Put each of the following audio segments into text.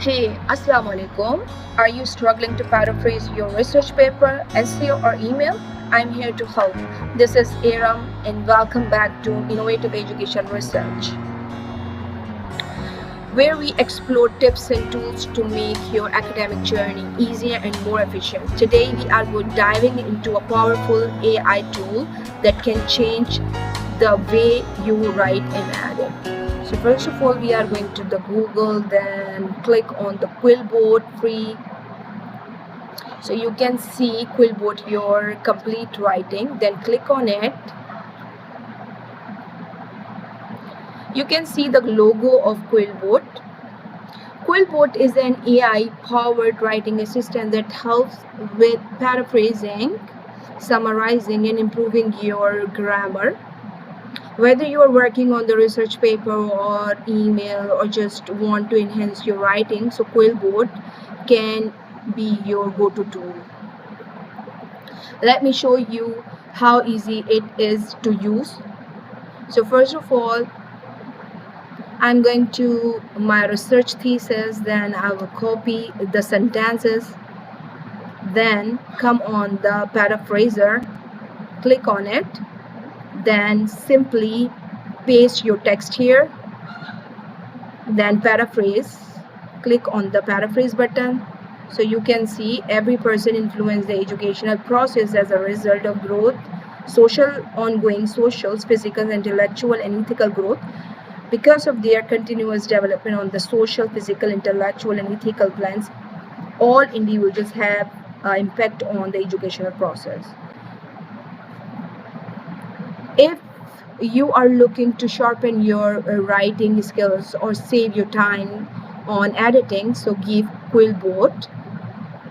Hey, Assalamu alaikum. Are you struggling to paraphrase your research paper, essay, or email? I'm here to help. This is Aram, and welcome back to Innovative Education Research, where we explore tips and tools to make your academic journey easier and more efficient. Today, we are diving into a powerful AI tool that can change the way you write and edit. So first of all, we are going to the Google, then click on the QuillBot free. So you can see QuillBot your complete writing, then click on it. You can see the logo of QuillBot. QuillBot is an AI powered writing assistant that helps with paraphrasing, summarizing, and improving your grammar. Whether you are working on the research paper or email or just want to enhance your writing, so QuillBot can be your go-to tool. Let me show you how easy it is to use. So first of all, I'm going to my research thesis, then I will copy the sentences, then come on the paraphraser, click on it, then simply paste your text here, then paraphrase, click on the paraphrase button. So you can see every person influenced the educational process as a result of growth, ongoing social, physical, intellectual, and ethical growth. Because of their continuous development on the social, physical, intellectual, and ethical plans, all individuals have impact on the educational process. If you are looking to sharpen your writing skills or save your time on editing, so give QuillBot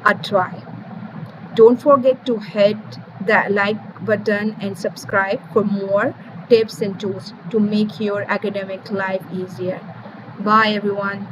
a try. Don't forget to hit that like button and subscribe for more tips and tools to make your academic life easier. Bye everyone.